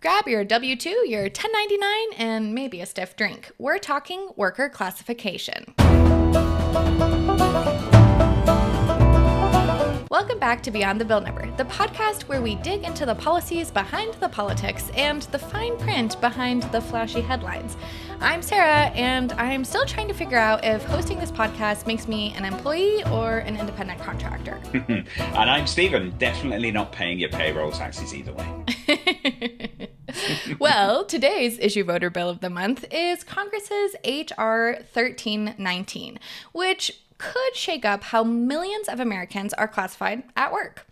Grab your W-2, your 1099, and maybe a stiff drink. We're talking worker classification. Welcome back to Beyond the Bill Number, the podcast where we dig into the policies behind the politics and the fine print behind the flashy headlines. I'm Sarah, and I'm still trying to figure out if hosting this podcast makes me an employee or an independent contractor. And I'm Stephen, definitely not paying your payroll taxes either way. Well, today's issue voter bill of the month is Congress's H.R. 1319, which could shake up how millions of Americans are classified at work.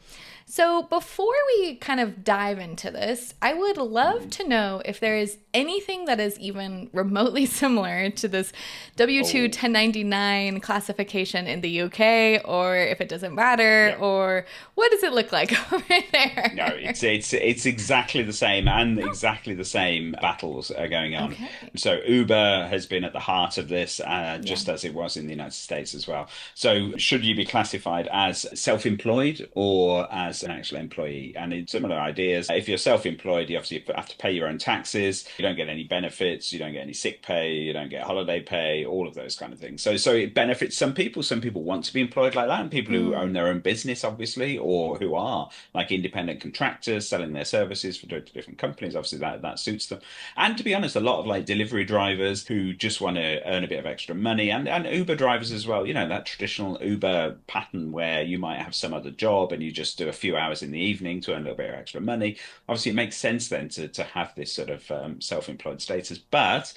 So before we kind of dive into this, I would love to know if there is anything that is even remotely similar to this W-2 1099 classification in the UK, or if it doesn't matter, or what does it look like over there? No, it's exactly the same, and exactly the same battles are going on. Okay. So Uber has been at the heart of this, just as it was in the United States as well. So should you be classified as self-employed or as an actual employee? And it's similar ideas. If you're self-employed, you obviously have to pay your own taxes. You don't get any benefits. You don't get any sick pay. You don't get holiday pay, all of those kind of things. So it benefits some people. Some people want to be employed like that, and people who own their own business, obviously, or who are like independent contractors selling their services for different companies. Obviously, that suits them. And to be honest, a lot of like delivery drivers who just want to earn a bit of extra money, and Uber drivers as well. You know, that traditional Uber pattern where you might have some other job and you just do a few hours in the evening to earn a little bit of extra money. Obviously, it makes sense then to have this sort of self-employed status. But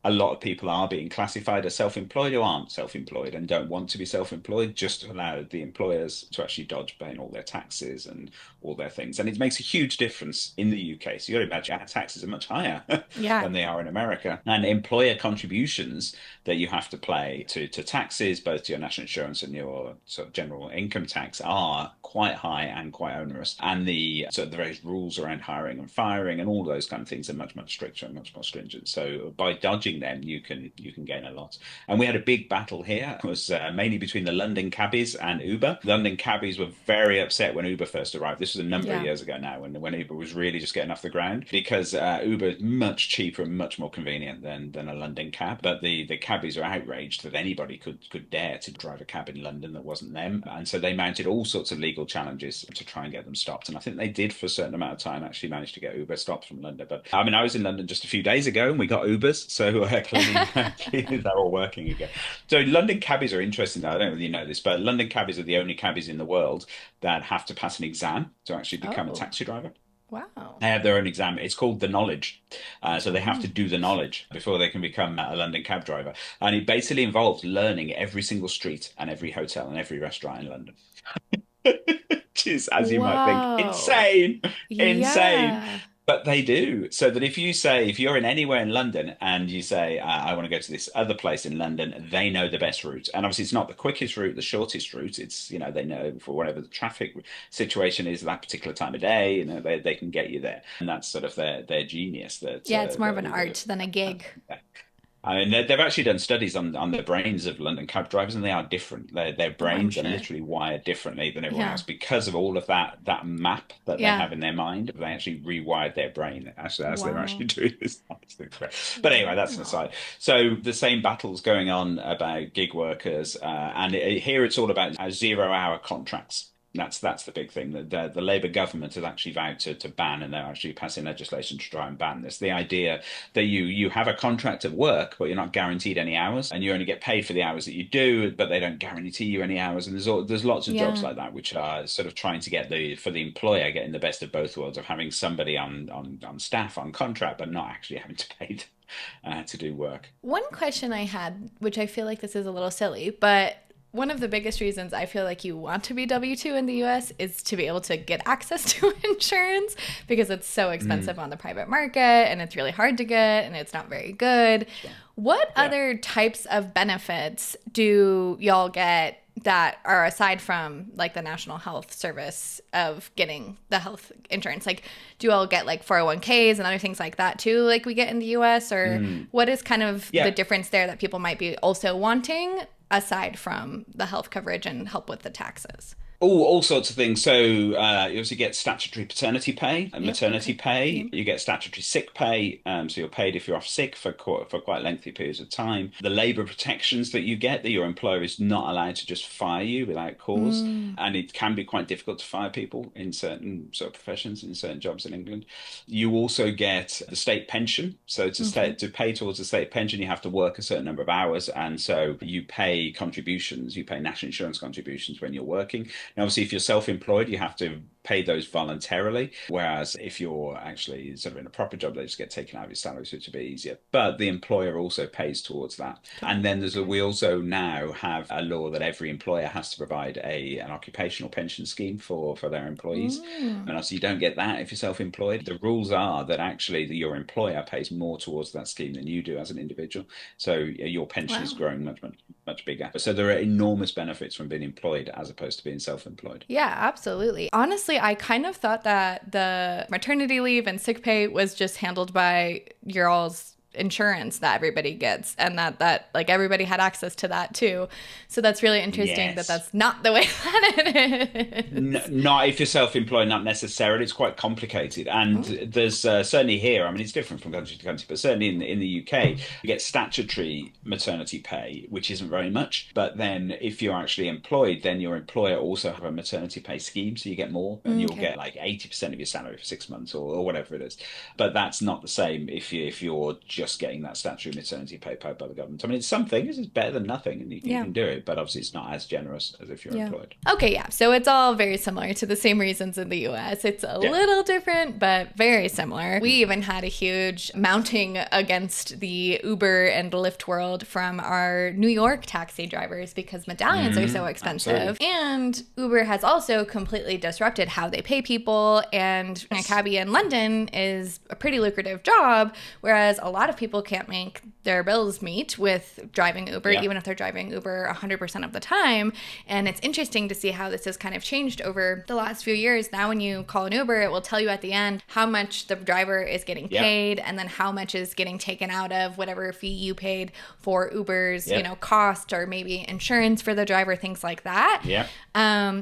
a lot of people are being classified as self-employed who aren't self-employed and don't want to be self-employed, just to allow the employers to actually dodge paying all their taxes and all their things. And it makes a huge difference in the UK. So you got to imagine our taxes are much higher than they are in America. And employer contributions that you have to pay to taxes, both to your national insurance and your sort of general income tax, are quite high and quite onerous. And the various rules around hiring and firing and all those kind of things are much, much stricter and much more stringent. So by dodging them, you can gain a lot. And we had a big battle here. It was mainly between the London cabbies and Uber. London cabbies were very upset when Uber first arrived. This was a number of years ago now, when Uber was really just getting off the ground, because Uber is much cheaper and much more convenient than a London cab. But the cabbies were outraged that anybody could dare to drive a cab in London that wasn't them. And so they mounted all sorts of legal challenges to try and get them stopped. And I think they did, for a certain amount of time, actually manage to get Uber stopped from London. But I mean, I was in London just a few days ago and we got Ubers. So clearly they're all working again. So London cabbies are interesting, though. I don't really know this, but London cabbies are the only cabbies in the world that have to pass an exam to actually become a taxi driver. Wow. They have their own exam. It's called the knowledge. So they have to do the knowledge before they can become a London cab driver. And it basically involves learning every single street and every hotel and every restaurant in London. Which is, as you might think, insane. Yeah. But they do. So that if you're in anywhere in London and you say, I want to go to this other place in London, they know the best route. And obviously it's not the quickest route, the shortest route. It's, they know for whatever the traffic situation is that particular time of day, they can get you there. And that's sort of their genius. It's more of an art than a gig. I mean, they've actually done studies on the brains of London cab drivers, and they are different. Their brains are literally wired differently than everyone else because of all of that map that they have in their mind. They actually rewired their brain as they're actually doing this. But anyway, that's an aside. So the same battle's going on about gig workers, and here it's all about 0-hour contracts. That's the big thing. The Labour government has actually vowed to ban, and they're actually passing legislation to try and ban this. The idea that you have a contract of work, but you're not guaranteed any hours, and you only get paid for the hours that you do, but they don't guarantee you any hours. And there's lots of jobs like that, which are sort of trying to get for the employer getting the best of both worlds, of having somebody on staff on contract, but not actually having to pay them to do work. One question I had, which I feel like this is a little silly, but one of the biggest reasons I feel like you want to be W-2 in the US is to be able to get access to insurance, because it's so expensive on the private market and it's really hard to get and it's not very good. Yeah. What other types of benefits do y'all get that are aside from like the National Health Service of getting the health insurance? Like, do you all get like 401ks and other things like that too, like we get in the US? Or what is kind of the difference there that people might be also wanting aside from the health coverage and help with the taxes? All sorts of things. So you also get statutory paternity pay and Yep. maternity Okay. pay. Yep. You get statutory sick pay. So you're paid if you're off sick for quite lengthy periods of time. The labour protections that you get, that your employer is not allowed to just fire you without cause. Mm. And it can be quite difficult to fire people in certain sort of professions, in certain jobs in England. You also get the state pension. So Okay. to pay towards the state pension, you have to work a certain number of hours. And so you pay contributions, you pay national insurance contributions when you're working. Now, obviously, if you're self-employed, you have to pay those voluntarily. Whereas if you're actually sort of in a proper job, they just get taken out of your salary, so it's a bit easier. But the employer also pays towards that. And then Okay. we also now have a law that every employer has to provide an occupational pension scheme for their employees. Mm. And also, you don't get that if you're self-employed. The rules are that actually your employer pays more towards that scheme than you do as an individual. So your pension is Wow. growing much bigger. So there are enormous benefits from being employed as opposed to being self-employed. Yeah, absolutely. Honestly, I kind of thought that the maternity leave and sick pay was just handled by your all's insurance that everybody gets, and that like everybody had access to that too. So that's really interesting that Yes. that's not the way that it is. Not if you're self-employed, not necessarily. It's quite complicated, and Mm. there's certainly here. I mean, it's different from country to country, but certainly in the UK, you get statutory maternity pay, which isn't very much. But then, if you're actually employed, then your employer also have a maternity pay scheme, so you get more, and you'll Okay. get like 80% of your salary for 6 months or whatever it is. But that's not the same if you're just getting that statutory maternity pay paid by the government. I mean, it's something. It's better than nothing, and you Yeah. can do it. But obviously, it's not as generous as if you're Yeah. employed. Okay, yeah. So it's all very similar to the same reasons in the US. It's a Yeah. little different, but very similar. We even had a huge mounting against the Uber and Lyft world from our New York taxi drivers because medallions are so expensive. Absolutely. And Uber has also completely disrupted how they pay people. And a Yes. cabbie in London is a pretty lucrative job, whereas a lot of people can't make their bills meet with driving Uber, Yeah. even if they're driving Uber 100% of the time. And it's interesting to see how this has kind of changed over the last few years. Now, when you call an Uber, it will tell you at the end how much the driver is getting Yeah. paid and then how much is getting taken out of whatever fee you paid for Uber's, Yeah. cost or maybe insurance for the driver, things like that. Yeah.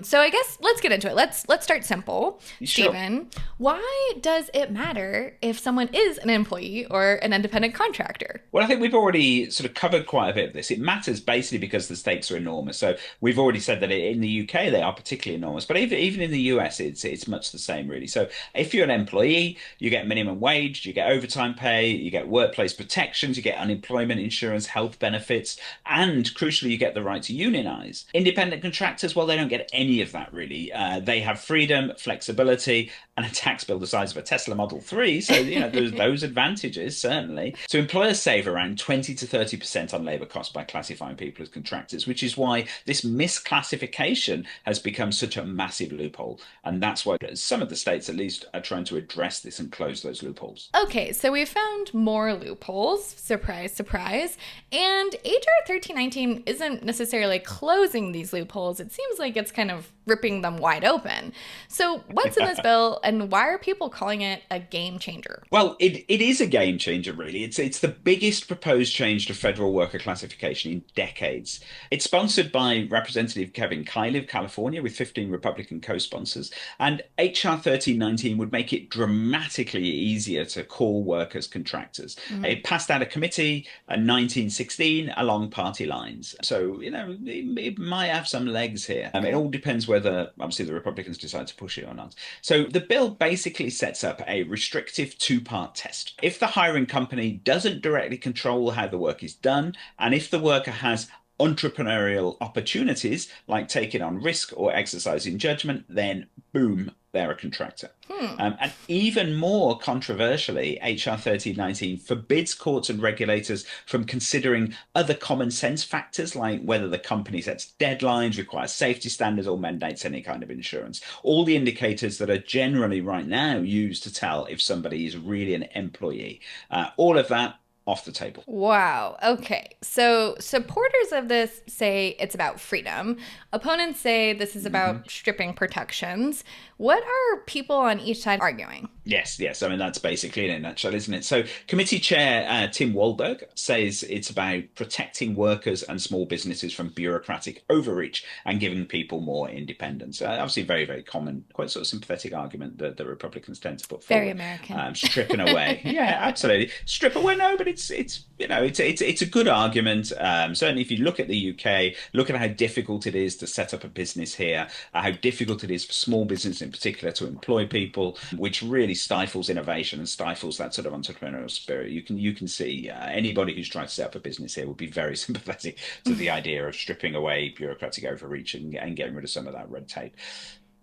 So I guess let's get into it. Let's start simple. Sure. Stephen, why does it matter if someone is an employee or an independent contractor? Well, I think we've already sort of covered quite a bit of this. It matters basically because the stakes are enormous. So we've already said that in the UK they are particularly enormous, but even in the US it's much the same really. So if you're an employee, you get minimum wage, you get overtime pay, you get workplace protections, you get unemployment insurance, health benefits, and crucially you get the right to unionize. Independent contractors, well, they don't get any of that really. They have freedom, flexibility, and a tax bill the size of a Tesla Model 3. So, there's those advantages, certainly. So employers save around 20 to 30% on labor costs by classifying people as contractors, which is why this misclassification has become such a massive loophole. And that's why some of the states, at least, are trying to address this and close those loopholes. Okay, so we found more loopholes. Surprise, surprise. And HR 1319 isn't necessarily closing these loopholes. It seems like it's kind of ripping them wide open. So, what's in this bill and why are people calling it a game changer? Well, it is a game changer, really. It's the biggest proposed change to federal worker classification in decades. It's sponsored by Representative Kevin Kiley of California with 15 Republican co-sponsors, and HR 1319 would make it dramatically easier to call workers contractors. It passed out of committee in 1916 along party lines. So, it might have some legs here. It Okay. all depends whether, obviously, the Republicans decide to push it or not. So the bill basically sets up a restrictive two-part test. If the hiring company doesn't directly control how the work is done, and if the worker has entrepreneurial opportunities like taking on risk or exercising judgment, then boom, they're a contractor. And even more controversially, HR 1319 forbids courts and regulators from considering other common sense factors like whether the company sets deadlines, requires safety standards, or mandates any kind of insurance. All the indicators that are generally right now used to tell if somebody is really an employee. All of that off the table. Wow. Okay. So supporters of this say it's about freedom. Opponents say this is about stripping protections. What are people on each side arguing? Yes. I mean, that's basically in a nutshell, isn't it? So, committee chair Tim Walberg says it's about protecting workers and small businesses from bureaucratic overreach and giving people more independence. Obviously, very, very common, quite sort of sympathetic argument that the Republicans tend to put forward. Very American. Stripping away, yeah, absolutely, strip away. No, but it's it's a good argument. Certainly, if you look at the UK, look at how difficult it is to set up a business here, how difficult it is for small business in particular to employ people, which really stifles innovation and stifles that sort of entrepreneurial spirit. You can see anybody who's tried to set up a business here would be very sympathetic to the idea of stripping away bureaucratic overreach and getting rid of some of that red tape.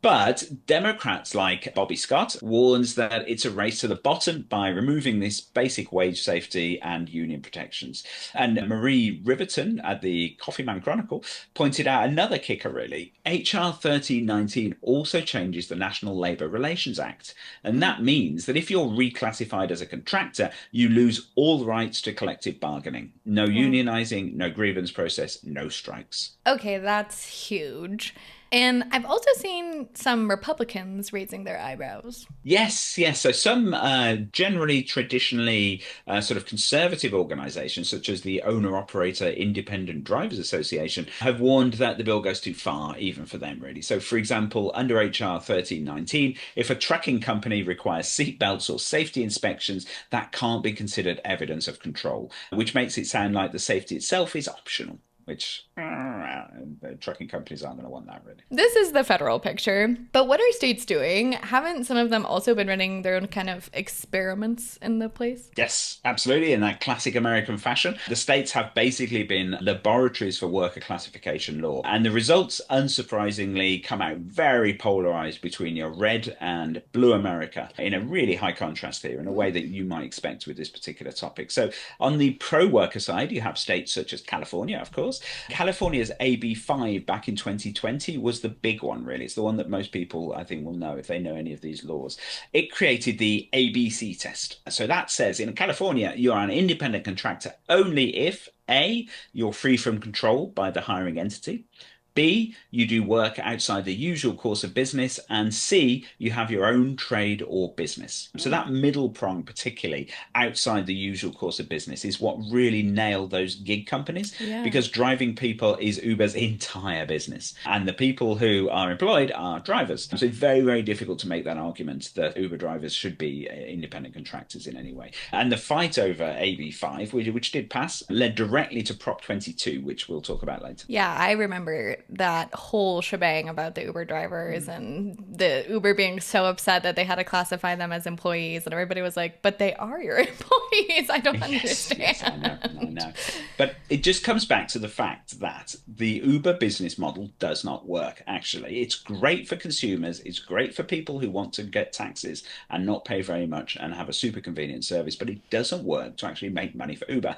But Democrats like Bobby Scott warns that it's a race to the bottom by removing this basic wage safety and union protections. And Marie Riverton at the Coffeeman Chronicle pointed out another kicker, really. HR 1319 also changes the National Labour Relations Act. And that means that if you're reclassified as a contractor, you lose all rights to collective bargaining. No unionising, no grievance process, no strikes. Okay, that's huge. And I've also seen some Republicans raising their eyebrows. Yes. So some generally, traditionally sort of conservative organizations, such as the Owner-Operator Independent Drivers Association, have warned that the bill goes too far, even for them, really. So, for example, under HR 1319, if a trucking company requires seatbelts or safety inspections, that can't be considered evidence of control, which makes it sound like the safety itself is optional, which trucking companies aren't going to want that, really. This is the federal picture. But what are states doing? Haven't some of them also been running their own kind of experiments in the place? Yes, absolutely. In that classic American fashion, the states have basically been laboratories for worker classification law. And the results, unsurprisingly, come out very polarized between your red and blue America, in a really high contrast here, in a way that you might expect with this particular topic. So on the pro-worker side, you have states such as California, of course. California's AB5 back in 2020 was the big one, really. It's the one that most people, I think, will know if they know any of these laws. It created the ABC test. So that says in California, you're an independent contractor only if A, you're free from control by the hiring entity, B, you do work outside the usual course of business, and C, you have your own trade or business. So that middle prong, particularly outside the usual course of business, is what really nailed those gig companies, because driving people is Uber's entire business. And the people who are employed are drivers. So it's very, very difficult to make that argument that Uber drivers should be independent contractors in any way. And the fight over AB5, which did pass, led directly to Prop 22, which we'll talk about later. Yeah, I remember that whole shebang about the Uber drivers and the Uber being so upset that they had to classify them as employees, and everybody was like, but they are your employees. I don't understand. Yes, I know. But it just comes back to the fact that the Uber business model does not work, actually. It's great for consumers. It's great for people who want to get taxis and not pay very much and have a super convenient service, but it doesn't work to actually make money for Uber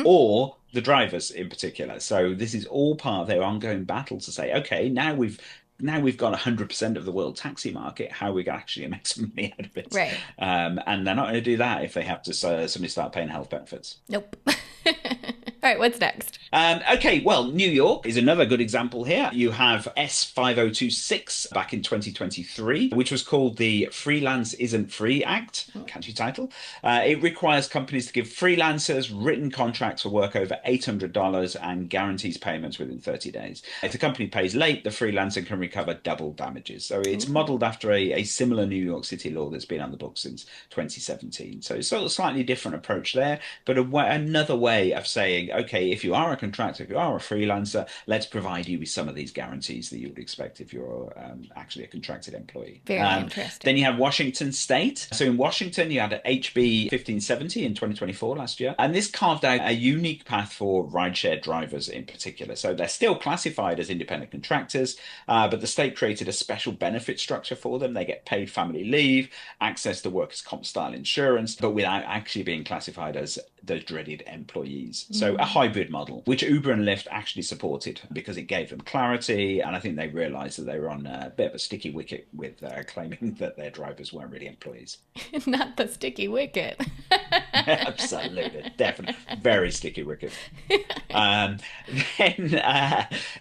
or the drivers in particular. So this is all part of their ongoing battle to say, okay, now we've got 100% of the world taxi market. How are we going to actually make some money out of it? Right. And they're not going to do that if they have to suddenly start paying health benefits. Nope. All right, what's next? Okay, well, New York is another good example here. You have S5026 back in 2023, which was called the Freelance Isn't Free Act. Catchy title. It requires companies to give freelancers written contracts for work over $800 and guarantees payments within 30 days. If the company pays late, the freelancer can recover double damages. So it's modeled after a similar New York City law that's been on the books since 2017. So it's sort of a slightly different approach there, but another way of saying, okay, if you are a contractor, if you are a freelancer, let's provide you with some of these guarantees that you would expect if you're actually a contracted employee. Very interesting. Then you have Washington State. So in Washington, you had HB 1570 in 2024 last year, and this carved out a unique path for rideshare drivers in particular. So they're still classified as independent contractors, but the state created a special benefit structure for them. They get paid family leave, access to workers' comp style insurance, but without actually being classified as those dreaded employees. So a hybrid model, which Uber and Lyft actually supported because it gave them clarity. And I think they realized that they were on a bit of a sticky wicket with claiming that their drivers weren't really employees. Not the sticky wicket. Absolutely, definitely, very sticky wicket. Um, then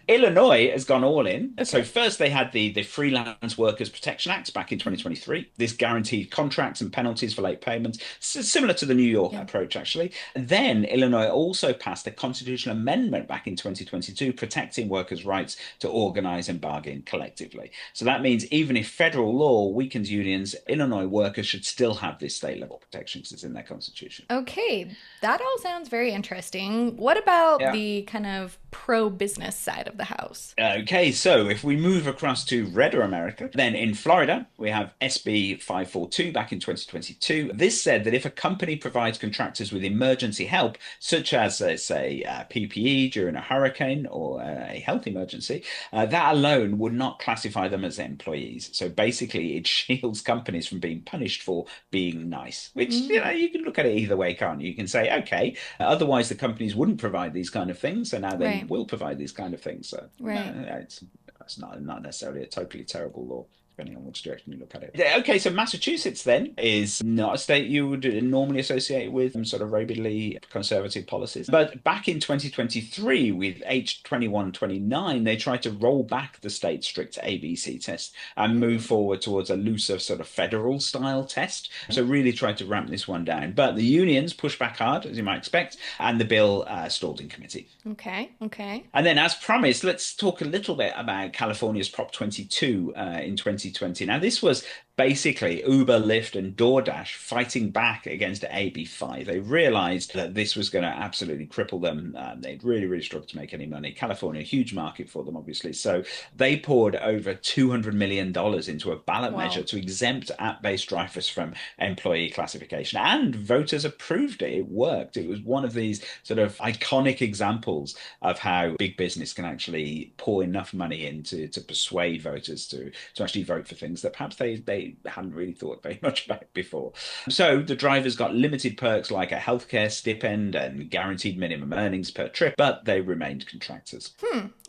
Illinois has gone all in. So Okay. first they had the Freelance Workers Protection Act back in 2023. This guaranteed contracts and penalties for late payments, similar to the New York Yeah. approach, actually. And then Illinois also passed a constitutional amendment back in 2022 protecting workers' rights to organize and bargain collectively. So that means even if federal law weakens unions, Illinois workers should still have this state level protection because it's in their constitution. Okay, that all sounds very interesting. What about Yeah. the kind of pro business side of the house? Okay, so if we move across to redder America, then in Florida, we have SB 542 back in 2022. This said that if a company provides contractors with emergency help, such as, say, PPE during a hurricane or a health emergency, that alone would not classify them as employees. So basically, it shields companies from being punished for being nice, which, Mm, you can look at it either way, can't you? You can say, okay, otherwise the companies wouldn't provide these kind of things, so now they right, will provide these kind of things. So no, right. it's not necessarily a totally terrible law, depending on which direction you look at it. Yeah, okay, so Massachusetts then is not a state you would normally associate with sort of rabidly conservative policies. But back in 2023, with H 2129, they tried to roll back the state's strict ABC test and move Mm, forward towards a looser sort of federal style test. So really tried to ramp this one down. But the unions pushed back hard, as you might expect, and the bill stalled in committee. okay, okay. And then, as promised, let's talk a little bit about California's Prop 22 in 2020. Now, this was basically Uber, Lyft, and DoorDash fighting back against AB5. They realized that this was going to absolutely cripple them. They'd really, really struggled to make any money. California, a huge market for them, obviously. So they poured over $200 million into a ballot measure Wow. to exempt app-based drivers from employee classification. And voters approved it. It worked. It was one of these sort of iconic examples of how big business can actually pour enough money in to persuade voters to actually vote for things that perhaps they hadn't really thought very much about before. So the drivers got limited perks like a healthcare stipend and guaranteed minimum earnings per trip, but they remained contractors.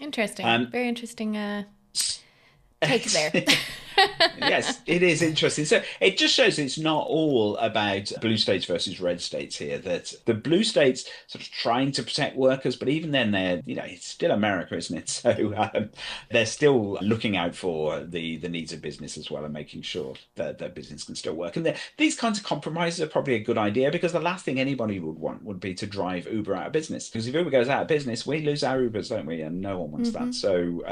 Interesting. Um, Very interesting take there. Yes, it is interesting. So it just shows it's not all about blue states versus red states here, that the blue states sort of trying to protect workers, but even then they're, it's still America, isn't it? So they're still looking out for the needs of business as well and making sure that their business can still work. And these kinds of compromises are probably a good idea because the last thing anybody would want would be to drive Uber out of business. Because if Uber goes out of business, we lose our Ubers, don't we? And no one wants that. Hmm. So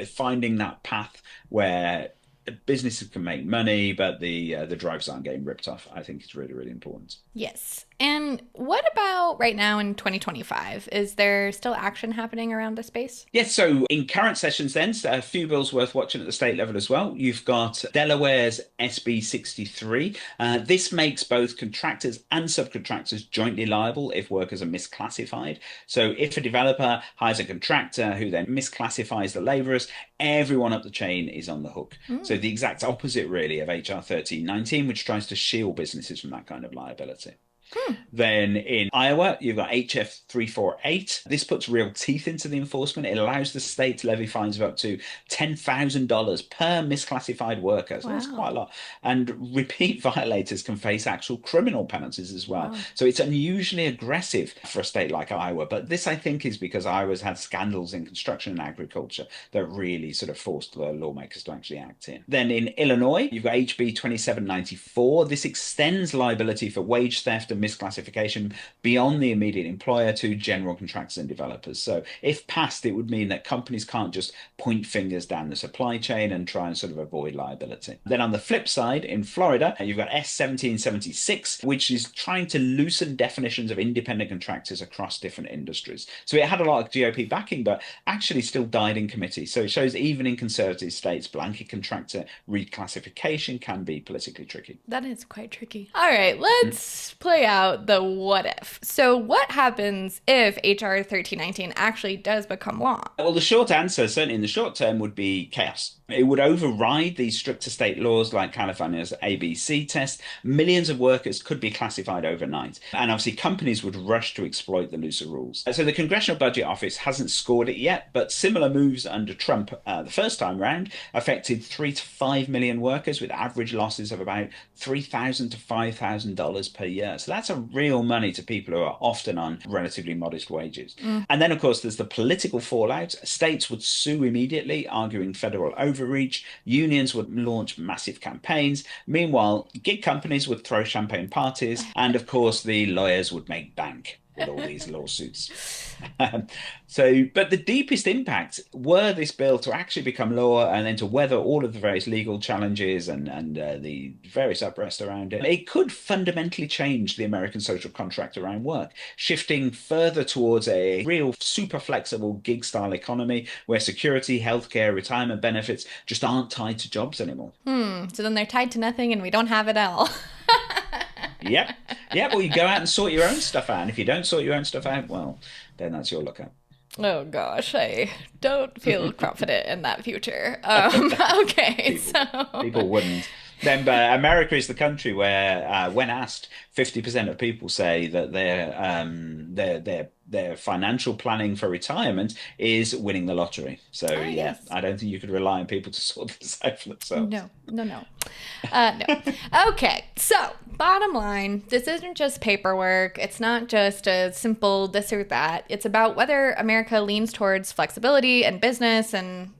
finding that path where businesses can make money, but the drivers aren't getting ripped off, I think is really, really important. Yes. And what about right now in 2025? Is there still action happening around the space? Yes, so in current sessions then, so a few bills worth watching at the state level as well. You've got Delaware's SB 63. This makes both contractors and subcontractors jointly liable if workers are misclassified. So if a developer hires a contractor who then misclassifies the laborers, everyone up the chain is on the hook. So Mm. the exact opposite really of HR 1319, which tries to shield businesses from that kind of liability. Hmm. Then in Iowa, you've got HF 348. This puts real teeth into the enforcement. It allows the state to levy fines of up to $10,000 per misclassified worker. So that's quite a Wow. lot. And repeat violators can face actual criminal penalties as well. Wow. So it's unusually aggressive for a state like Iowa. But this, I think, is because Iowa's had scandals in construction and agriculture that really sort of forced the lawmakers to actually act in. Then in Illinois, you've got HB 2794. This extends liability for wage theft and misclassification beyond the immediate employer to general contractors and developers. So if passed, it would mean that companies can't just point fingers down the supply chain and try and sort of avoid liability. Then on the flip side, in Florida, you've got S 1776, which is trying to loosen definitions of independent contractors across different industries. So it had a lot of GOP backing, but actually still died in committee. So it shows even in conservative states, blanket contractor reclassification can be politically tricky. That is quite tricky. All right, let's play out the what if. So, what happens if HR 1319 actually does become law? Well, the short answer, certainly in the short term, would be chaos. It would override these stricter state laws like California's ABC test. Millions of workers could be classified overnight. And obviously, companies would rush to exploit the looser rules. So the Congressional Budget Office hasn't scored it yet, but similar moves under Trump the first time round affected 3 to 5 million workers with average losses of about $3,000 to $5,000 per year. So So that's a real money to people who are often on relatively modest wages. And then, of course, there's the political fallout. States would sue immediately, arguing federal overreach. Unions would launch massive campaigns. Meanwhile, gig companies would throw champagne parties. And of course, the lawyers would make bank with all these lawsuits. But the deepest impact were this bill to actually become law and then to weather all of the various legal challenges and the various unrest around it. It could fundamentally change the American social contract around work, shifting further towards a real super flexible gig style economy where security, healthcare, retirement benefits just aren't tied to jobs anymore. So then they're tied to nothing and we don't have it all. Yep. Well, you go out and sort your own stuff out. And if you don't sort your own stuff out, well, then that's your lookout. Oh gosh, I don't feel confident in that future. Okay, People wouldn't. Then, but America is the country where, when asked, 50% of people say that their financial planning for retirement is winning the lottery. So yes. I don't think you could rely on people to sort this out for themselves. No. No. Okay, so bottom line, this isn't just paperwork. It's not just a simple this or that. It's about whether America leans towards flexibility and business and,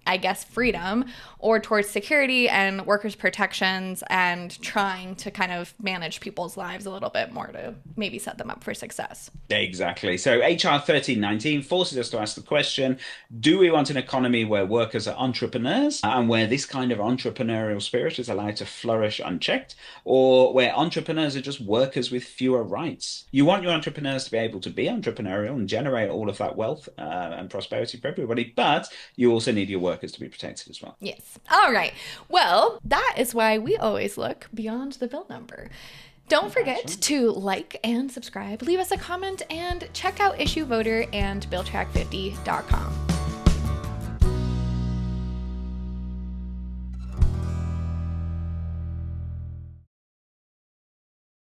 I guess, freedom, or towards security and workers' protections and trying to kind of manage people's lives a little bit more to maybe set them up for success. Exactly. So HR 1319 forces us to ask the question, do we want an economy where workers are entrepreneurs and where this kind of entrepreneurial spirit is allowed to flourish unchecked, or where entrepreneurs are just workers with fewer rights? You want your entrepreneurs to be able to be entrepreneurial and generate all of that wealth and prosperity for everybody, but you also need your workers to be protected as well. Yes. All right. Well, that is why we always look beyond the bill number. Don't forget to like and subscribe, leave us a comment, and check out Issue Voter and BillTrack50.com.